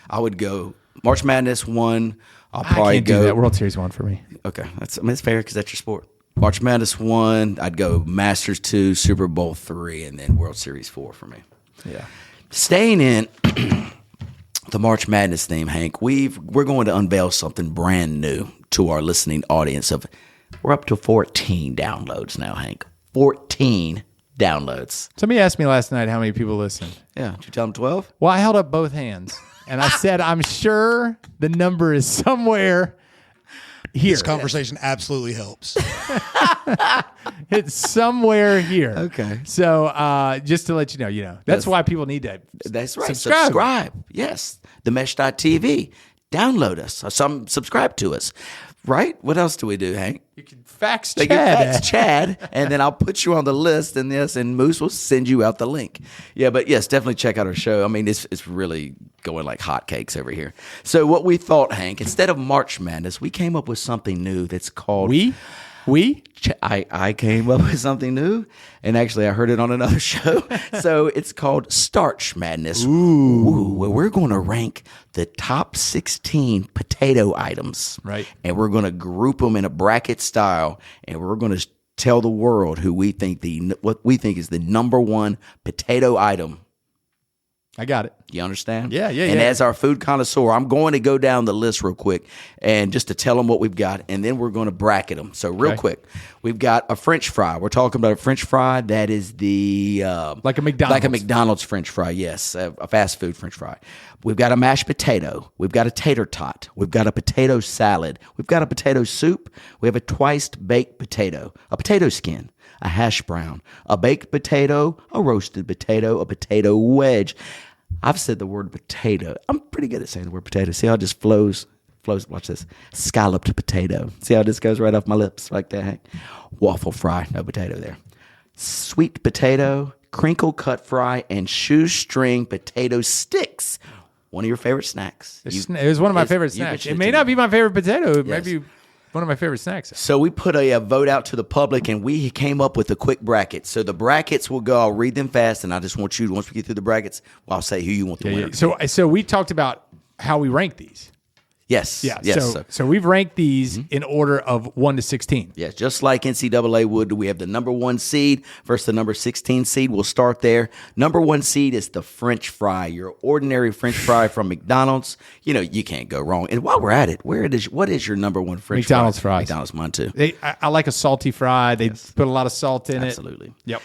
I would go March Madness 1. I'll I probably can't go. do that. World Series 1 for me. Okay, it's fair because that's your sport. March Madness 1. I'd go Masters 2, Super Bowl 3, and then World Series 4 for me. Yeah. Staying in the March Madness theme, Hank, we're going to unveil something brand new to our listening audience. We're up to 14 downloads now, Hank. 14 downloads. Somebody asked me last night how many people listened. Yeah, did you tell them 12? Well, I held up both hands and I said, I'm sure the number is somewhere here. This conversation absolutely helps. It's somewhere here. Okay. So just to let you know, that's why people need to That's right. subscribe. Yes. TheMesh.tv. Download us. Subscribe to us. Right? What else do we do, Hank? You can fax They Chad. get fax Chad, and then I'll put you on the list, and Moose will send you out the link. Yeah, but yes, definitely check out our show. I mean, it's really going like hotcakes over here. So what we thought, Hank, instead of March Madness, we came up with something new that's called... We? I came up with something new, and actually I heard it on another show. So it's called Starch Madness. Ooh, where we're going to rank the top 16 potato items. Right. And we're going to group them in a bracket style, and we're going to tell the world what we think is the number one potato item. I got it. You understand? Yeah. And as our food connoisseur, I'm going to go down the list real quick and just to tell them what we've got, and then we're going to bracket them. So real quick, we've got a French fry. We're talking about a French fry that is the Like a McDonald's. like a McDonald's French fry. Yes, a fast food French fry. We've got a mashed potato. We've got a tater tot. We've got a potato salad. We've got a potato soup. We have a twice baked potato, a potato skin, a hash brown, a baked potato, a roasted potato, a potato wedge. I've said the word potato. I'm pretty good at saying the word potato. See how it just flows? Watch this. Scalloped potato. See how this goes right off my lips like that, Hank? Waffle fry. No potato there. Sweet potato, crinkle cut fry, and shoestring potato sticks. One of your favorite snacks. It was one of my favorite you snacks. mentioned It it may to not me. be my favorite potato. It may Yes. be one of my favorite snacks. So we put a vote out to the public, and we came up with a quick bracket. So the brackets will go. I'll read them fast, and I just want you, once we get through the brackets, I'll say who you want to win. So we talked about how we rank these. Yes. Yeah. Yes. So we've ranked these in order of 1 to 16. Yeah, just like NCAA would, we have the number 1 seed versus the number 16 seed. We'll start there. Number 1 seed is the French fry, your ordinary French fry from McDonald's. You know, you can't go wrong. And while we're at it, what is your number 1 French McDonald's fry? fries. McDonald's, mine too. I like a salty fry. They put a lot of salt in Absolutely. it. Yep.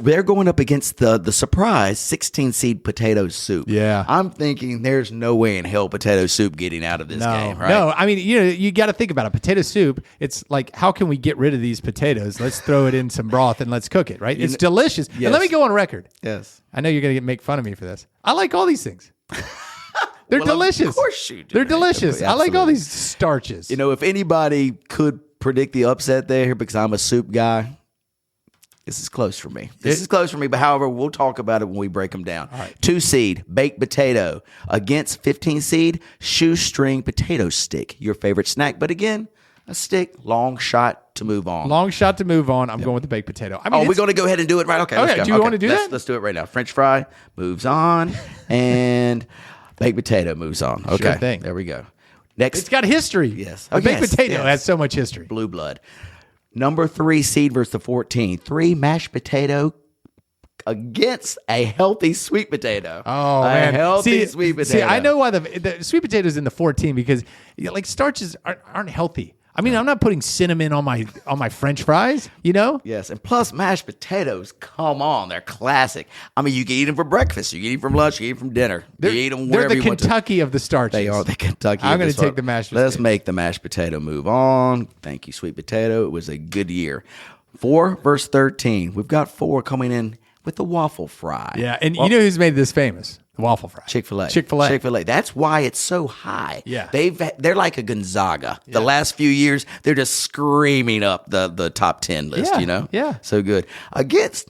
They're going up against the surprise 16 seed potato soup. Yeah. I'm thinking there's no way in hell potato soup getting out of this game, right? No, I mean, you got to think about it. Potato soup, it's like, how can we get rid of these potatoes? Let's throw it in some broth and let's cook it, right? It's delicious. Yes. And let me go on record. Yes. I know you're going to make fun of me for this. I like all these things. They're Well, delicious. Of course you do. They're Hank. delicious. I like all Absolutely. these starches. You know, if anybody could predict the upset there, because I'm a soup guy, this is close for me. But however, we'll talk about it when we break them down. All right. 2 seed, baked potato. Against 15 seed, shoestring potato stick. Your favorite snack. But again, a stick, long shot to move on. Long shot to move on. I'm going with the baked potato. I mean, We're going to go ahead and do it right. Okay, let's go. do you want to do that? Let's do it right now. French fry moves on, and baked potato moves on. Okay, Sure thing. there we go. Next, It's got history. Yes. A baked Yes, potato yes. has so much history. blue blood. Number 3 seed versus the 14. 3 mashed potato against a healthy sweet potato. Oh, a man. healthy sweet potato. See, I know why the sweet potatoes in the 14 because like starches aren't healthy. I mean, I'm not putting cinnamon on my French fries, you know? Yes, and plus mashed potatoes, come on, they're classic. I mean, you can eat them for breakfast, you can eat them for lunch, you can eat them for dinner. You eat them They're wherever the you want to. Kentucky of the starches. They are the Kentucky. I'm going gonna to take the mashed Let's potato. make the mashed potato move on. Thank you, sweet potato. It was a good year. 4 versus 13. We've got 4 coming in with the waffle fry. Yeah, and you know who's made this famous? The waffle fry. Chick-fil-A. Chick-fil-A. That's why it's so high. Yeah. They're like a Gonzaga. The last few years, they're just screaming up the top 10 list, Yeah, you know? yeah. So good. Against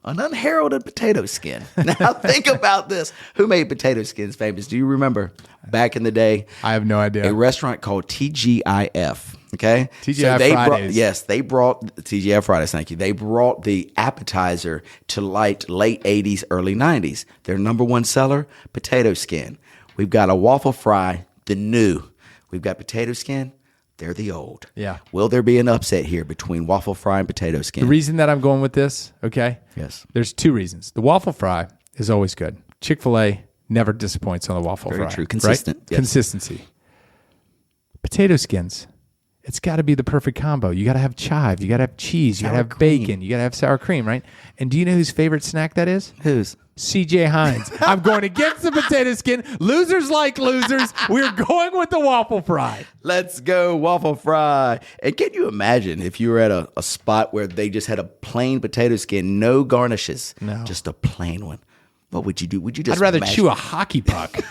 an unheralded potato skin. Now think about this. Who made potato skins famous? Do you remember back in the day? I have no idea. A restaurant called TGIF. Okay. TGI Fridays. They brought TGI Fridays. Thank you. They brought the appetizer to late 80s, early 90s. Their number one seller, potato skin. We've got a waffle fry, the new. We've got potato skin. They're the old. Yeah. Will there be an upset here between waffle fry and potato skin? The reason that I'm going with this, okay? Yes. There's two reasons. The waffle fry is always good. Chick-fil-A never disappoints on the waffle Very fry. true. Consistent. Right? Yes. Consistency. Potato skins. It's got to be the perfect combo. You got to have chive. You got to have cheese. You got to have bacon. You got to have sour cream, right? And do you know whose favorite snack that is? Whose? CJ Hines. I'm going against the potato skin. Losers like losers. We're going with the waffle fry. Let's go waffle fry. And can you imagine if you were at a spot where they just had a plain potato skin, no garnishes, just a plain one? What would you do? Would you just I'd rather mash chew a hockey puck.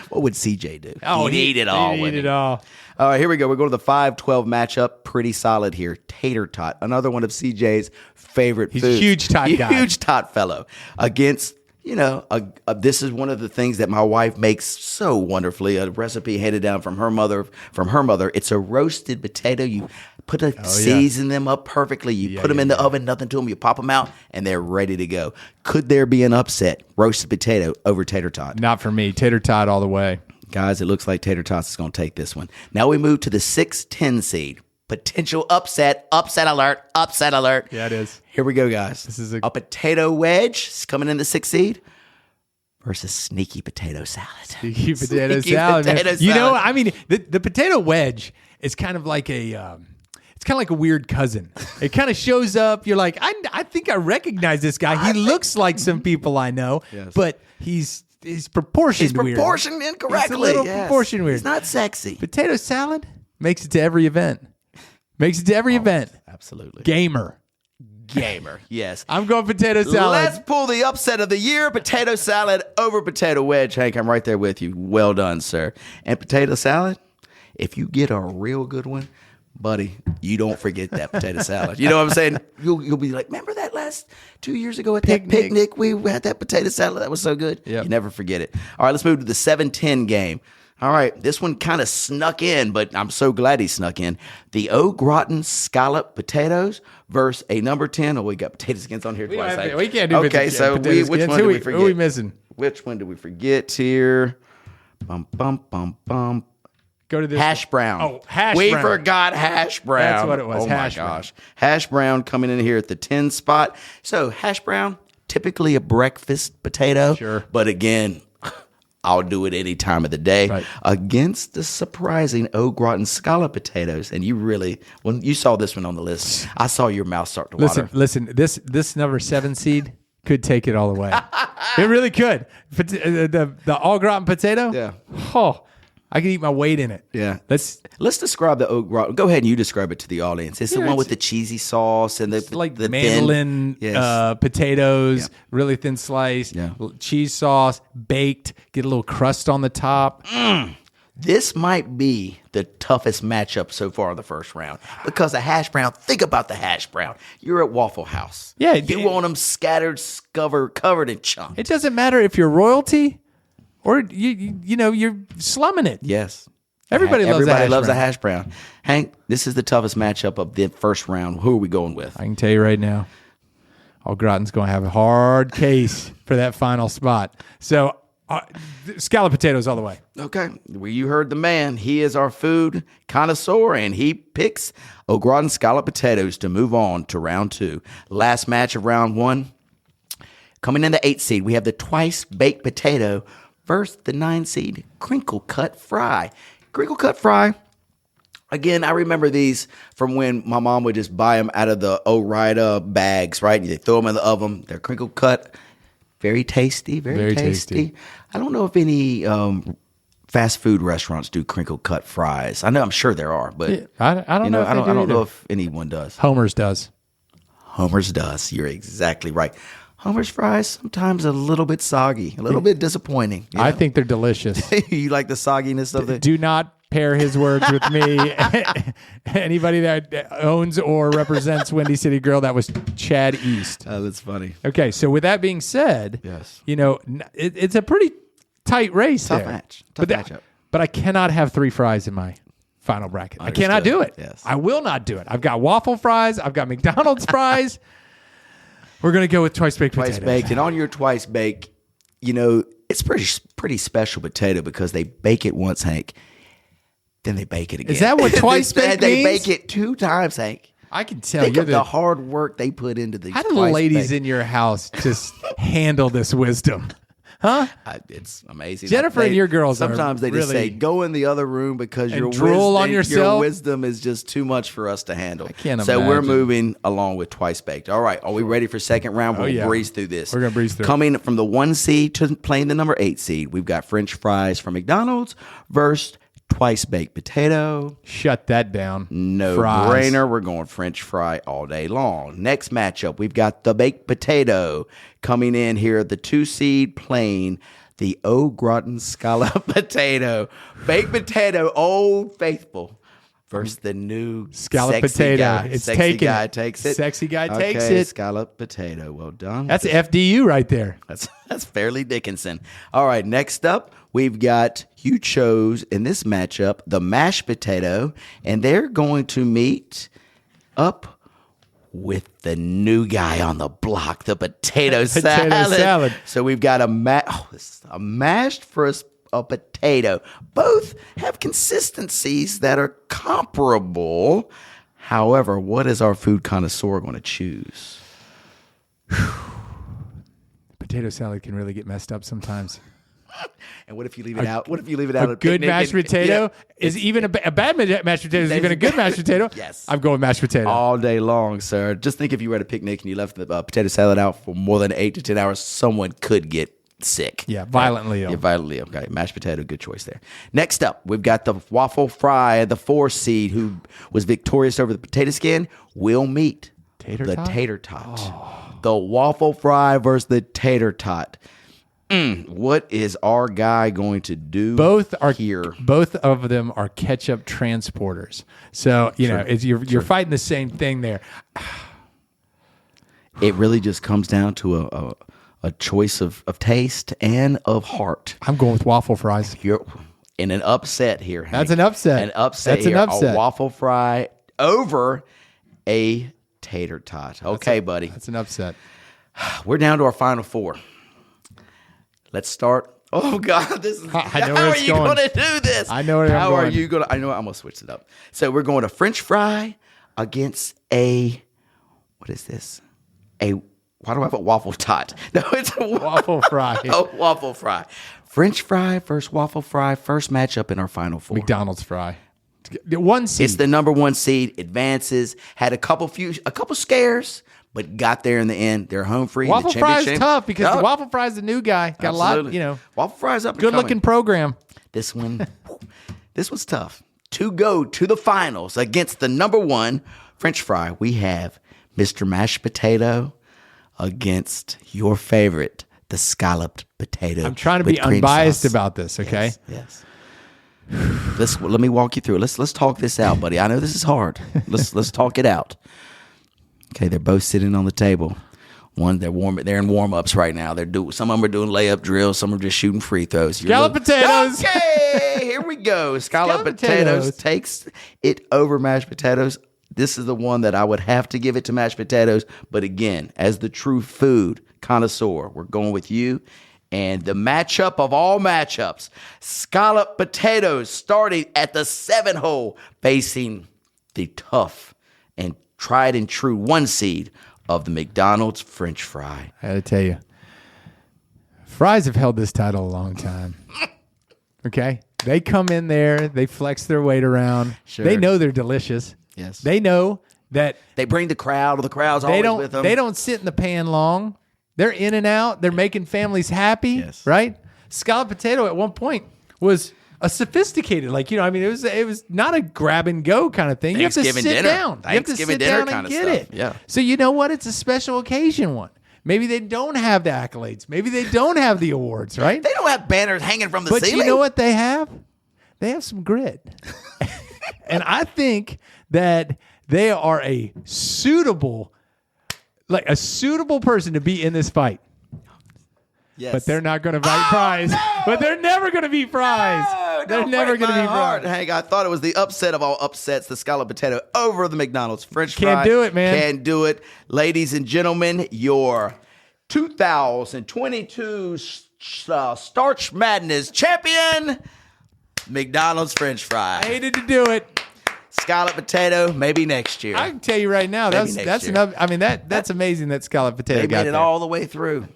What would CJ do? Oh, he'd eat it all. He'd wouldn't eat it he? all. All right, here we go. We're going to the 5-12 matchup. Pretty solid here. Tater tot, another one of CJ's favorite He's foods. a huge tot guy. Huge tot fellow. Against, this is one of the things that my wife makes so wonderfully. A recipe handed down from her mother. It's a roasted potato. You season them up perfectly. You put them in the oven, nothing to them. You pop them out, and they're ready to go. Could there be an upset? Roasted potato over tater tot? Not for me. Tater tot all the way. Guys, it looks like Tater Tots is going to take this one. Now we move to the 6-10 seed. Potential upset. Upset alert. Upset alert. Yeah, it is. Here we go, guys. This is a potato wedge is coming in the 6th seed versus sneaky potato salad. Sneaky potato salad. You know, I mean, the potato wedge is kind of like it's kind of like a weird cousin. It kind of shows up. You're like, I think I recognize this guy. He looks like some people I know, but he's proportioned weird. He's proportioned incorrectly. He's a little proportioned weird. He's not sexy. Potato salad makes it to every event. Makes it to every event. Absolutely. Gamer, yes. I'm going potato salad. Let's pull the upset of the year. Potato salad over potato wedge. Hank, I'm right there with you. Well done, sir. And potato salad, if you get a real good one, buddy, you don't forget that potato salad. You know what I'm saying? You'll be like, remember that last 2 years ago at that picnic? We had that potato salad. That was so good. Yep. You never forget it. All right, let's move to the 7-10 game. All right, this one kind of snuck in, but I'm so glad he snuck in. The Au Gratin scallop potatoes versus a number 10. Oh, we got potato skins on here twice. We can't do okay, so potato which skins. one did we forget? Who are we missing? Which one did we forget here? Bum, bum, bum, bum. Go to this hash brown. Oh, hash we brown. forgot hash brown. That's what it was. Oh hash my gosh. Hash brown coming in here at the 10 spot. So hash brown, typically a breakfast potato. Sure. But again, I'll do it any time of the day. Right. Against the surprising Au Gratin scallop potatoes. And you really, when you saw this one on the list, I saw your mouth start to water. Listen, this number 7 seed could take it all the way. It really could. The Au Gratin potato? Yeah. Oh, I could eat my weight in it. Yeah. Let's describe the Au Gratin. Go ahead and you describe it to the audience. It's the one with the cheesy sauce and the like the mandolin potatoes, really thin slice, cheese sauce, baked, get a little crust on the top. This might be the toughest matchup so far in the first round because the hash brown. Think about the hash brown. You're at Waffle House. Yeah, you want them scattered, covered in chunks. It doesn't matter if you're royalty or you're slumming it. Yes. Everybody loves a hash brown. Hank, this is the toughest matchup of the first round. Who are we going with? I can tell you right now, Au Gratin's going to have a hard case for that final spot. So, scallop potatoes all the way. Okay. Well, you heard the man. He is our food connoisseur, and he picks Au Gratin scallop potatoes to move on to round 2. Last match of round 1. Coming in the 8th seed, we have the twice baked potato versus the 9 seed crinkle cut fry. Crinkle cut fry. Again, I remember these from when my mom would just buy them out of the Ore-Ida bags, right? They throw them in the oven. They're crinkle cut. Very tasty, very tasty. I don't know if any fast food restaurants do crinkle cut fries. I'm sure there are, but yeah, I don't know. I don't know if anyone does. Homer's does. Homer's does. You're exactly right. Homer's fries sometimes a little bit soggy, a little bit disappointing. I think they're delicious. You like the sogginess of the. Do not pair his words with me. Anybody that owns or represents Windy City Grill, that was Chad East. That's funny. Okay, so with that being said, yes, it's a pretty tight race. Tough there. match. Tough matchup. But I cannot have 3 fries in my final bracket. Understood. I cannot do it. Yes. I will not do it. I've got waffle fries. I've got McDonald's fries. We're going to go with twice baked Twice potatoes. baked. And on your twice baked, you know, it's pretty special potato because they bake it once, Hank. Then they bake it again. Is that what twice baked They means? bake it 2 times, Hank. I can tell Think you're of the hard work they put into these. How do the twice ladies baked. in your house just handle this wisdom? It's amazing. Jennifer and your girls sometimes are they just say, really- "Go in the other room because And your drool on your yourself? wisdom is just too much for us to handle." I can't So we're imagine. moving along with twice baked. All right, are we ready for second round? We'll yeah. breeze through this. We're gonna breeze through. Coming from the 1 seed to playing the number 8 seed, we've got French fries from McDonald's versus twice baked potato. Shut that down. No Fries. brainer. We're going French fry all day long. Next matchup, we've got the baked potato coming in here. The 2 seed playing the Au Gratin scallop potato. Baked potato, Old Faithful versus the new Scallop sexy potato. Guy. It's sexy taking guy it. takes it. Sexy guy takes Okay, it. Scallop potato. Well done. That's FDU right there. That's fairly Dickinson. All right, next up, we've got, you chose in this matchup the mashed potato, and they're going to meet up with the new guy on the block, the potato salad. So we've got a mashed versus a potato. Both have consistencies that are comparable. However, what is our food connoisseur going to choose? Potato salad can really get messed up sometimes. And what if you leave it out? What if you leave it out? A at good picnic mashed and- potato yeah, is even a bad mashed potato is even a good mashed potato. Yes. I'm going mashed potato. all day long, sir. Just think if you were at a picnic and you left the potato salad out for more than 8 to 10 hours, someone could get sick. Yeah, violently ill. Yeah, violently ill. Okay, mashed potato, good choice there. Next up, we've got the waffle fry, the 4 seed, who was victorious over the potato skin, will meet Tater the tot? tater tot. The waffle fry versus the tater tot. What is our guy going to do Both are here? Both of them are ketchup transporters. So you're fighting the same thing there. It really just comes down to a choice of taste and of heart. I'm going with waffle fries. You're in an upset here. Hank. That's an upset. An upset That's an here. upset. A waffle fry over a tater tot. Okay, buddy. That's an upset. We're down to our final 4. Let's start. Oh God, this is. I know how where are it's you going. going to do this? I know where I'm How are going. you going to? I know. I'm going to switch it up. So we're going to French fry against a. What is this? Why do I have a waffle tot? No, it's a Waffle fry. a waffle fry. French fry versus waffle fry. First matchup in our final 4. McDonald's fry. 1 seed. It's the number 1 seed. Advances. Had a couple scares, but got there in the end. They're home free. in the Waffle fry is championship. tough because Oh, the waffle fry is the new guy. Got absolutely. a lot, Waffle fries up. and good looking coming. program. This one, this was tough. To go to the finals against the number 1 French fry, we have Mr. Mashed Potato against your favorite, the scalloped potato. I'm trying to with be cream unbiased sauce. about this, okay? Yes. Let me walk you through it. Let's talk this out, buddy. I know this is hard. Let's talk it out. Okay, they're both sitting on the table. One, they're in warm ups right now. Some of them are doing layup drills. Some are just shooting free throws. Scallop potatoes. Okay, here we go. Scallop Scallop potatoes potatoes. takes it over mashed potatoes. This is the one that I would have to give it to mashed potatoes. But again, as the true food connoisseur, we're going with you. And the matchup of all matchups, scallop potatoes starting at the 7 hole, facing the tough and tried and true 1 seed of the McDonald's French fry. I got to tell you, fries have held this title a long time. Okay? They come in there, they flex their weight around. Sure. They know they're delicious. Yes. They know that They bring the crowd, or the crowd's they always with them. don't sit in the pan long. They're in and out. They're making families happy, Yes. right? Scalloped potato at one point was a sophisticated, it was not a grab and go kind of thing. You have to sit Thanksgiving dinner. down. You have to Thanksgiving sit dinner down kind and of get stuff. it. Yeah. So you know what? It's a special occasion one. Maybe they don't have the accolades. Maybe they don't have the awards, right? They don't have banners hanging from the But ceiling. you know what they have? They have some grit. And I think that they are a suitable person to be in this fight. Yes. But they're not going to fight fries. no! But they're never going to beat fries. No, They're don't never break going to my be heart, brought. Hank. I thought it was the upset of all upsets, the scalloped potato over the McDonald's French fry. Can't do it, man. Can't do it. Ladies and gentlemen, your 2022 Starch Madness champion, McDonald's French fry. I hated to do it. Scalloped potato, maybe next year. I can tell you right now, Maybe that's next year. enough. I mean, that's amazing that scalloped potato They got made it there. all the way through.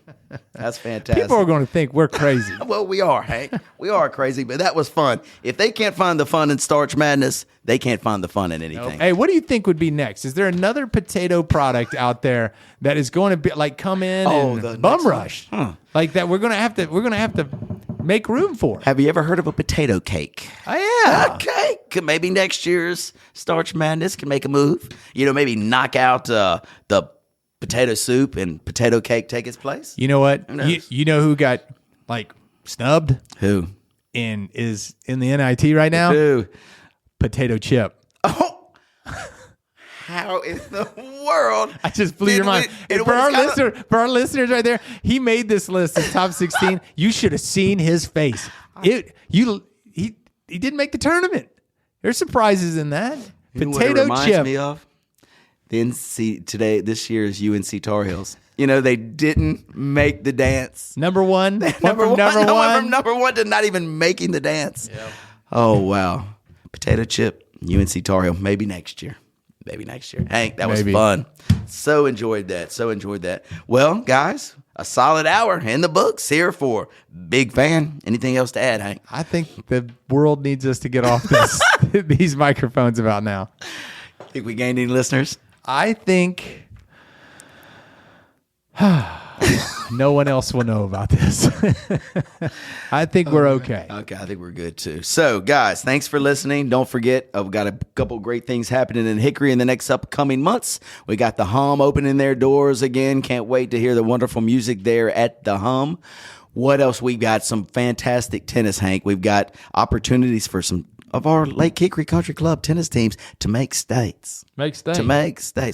That's fantastic. People are going to think we're crazy. Well, we are, Hank. We are crazy, but that was fun. If they can't find the fun in Starch Madness, they can't find the fun in anything. Hey, what do you think would be next? Is there another potato product out there that is going to be like come in the and next bum one? rush like that? We're gonna have to make room for. Have you ever heard of a potato cake? Oh yeah. Okay. Maybe next year's Starch Madness can make a move. Maybe knock out the potato soup and potato cake take its place. You know what? knows? You know who got like snubbed Who? and is in the NIT right now? Who? Potato chip. Oh. How in the world? I just blew your mind. And for our listeners right there, he made this list of top 16. You should have seen his face. He didn't make the tournament. There's surprises in that. What it Potato reminds chip. me of? This year's UNC Tar Heels. They didn't make the dance. Number one. Number one. Number Went one. from number one to not even making the dance. Yeah. Oh, wow. Potato chip, UNC Tar Heel. Maybe next year. Hank, that was Maybe. fun. So enjoyed that. Well, guys, a solid hour in the books here for Big Fan. Anything else to add, Hank? I think the world needs us to get off these microphones about now. Think we gained any listeners? I think no one else will know about this. I think we're okay. Okay, I think we're good too. So, guys, thanks for listening. Don't forget, we've got a couple great things happening in Hickory in the next upcoming months. We got the Hum opening their doors again. Can't wait to hear the wonderful music there at the Hum. What else? We got some fantastic tennis, Hank. We've got opportunities for some of our Lake Hickory Country Club tennis teams to make states. Make states.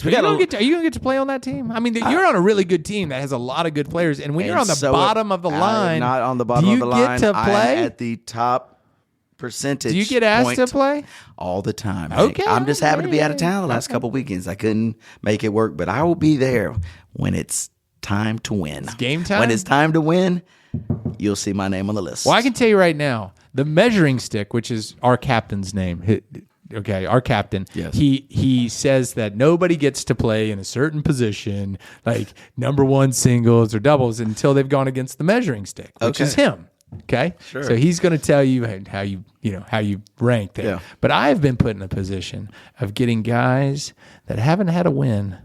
We Are you going to get to play on that team? I mean, you're on a really good team that has a lot of good players, and when you're on the bottom of the line, not on the bottom of the line. Do you get to play? I'm at the top percentage. Do you get asked point to play? all the time? Hank. Okay. I'm just happy to be out of town the last couple weekends. I couldn't make it work, but I will be there when it's time to win. It's game time? When it's time to win, you'll see my name on the list. Well, I can tell you right now, the measuring stick, which is our captain's name, okay, our captain, Yes. he says that nobody gets to play in a certain position, like number one singles or doubles, until they've gone against the measuring stick, which is him. Okay, Sure. So he's going to tell you how you rank there. Yeah. But I've been put in a position of getting guys that haven't had a win,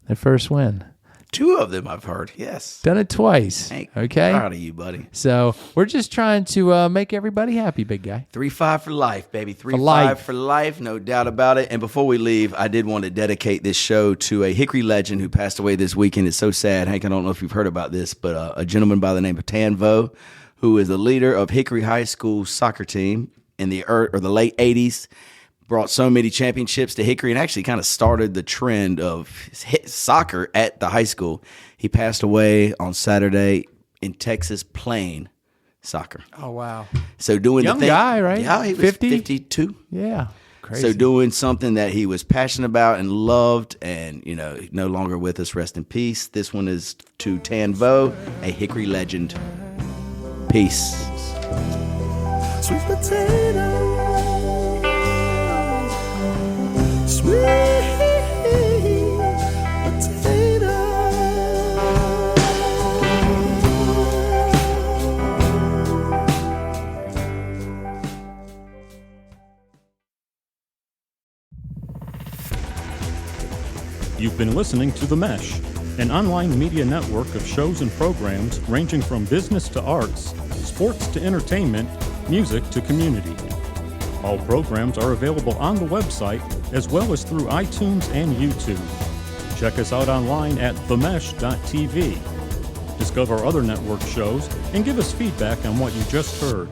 their first win. 2 of them I've heard. Yes. Done it twice. Hank, Okay. proud of you, buddy. So we're just trying to make everybody happy, big guy. 3-5 for life, baby. 3-5 life. for life, no doubt about it. And before we leave, I did want to dedicate this show to a Hickory legend who passed away this weekend. It's so sad, Hank. I don't know if you've heard about this, but a gentleman by the name of Tan Vo, who is the leader of Hickory High School soccer team in the late 80s. Brought so many championships to Hickory and actually kind of started the trend of soccer at the high school. He passed away on Saturday in Texas playing soccer. Oh, wow. So doing Young the thing, guy, right? Yeah, he was 50? 52. Yeah. Crazy. So doing something that he was passionate about and loved, and no longer with us. Rest in peace. This one is to Tan Vo, a Hickory legend. Peace. Sweet potato, sweet potato. You've been listening to The Mesh, an online media network of shows and programs ranging from business to arts, sports to entertainment, music to community. All programs are available on the website as well as through iTunes and YouTube. Check us out online at themesh.tv. Discover other network shows and give us feedback on what you just heard.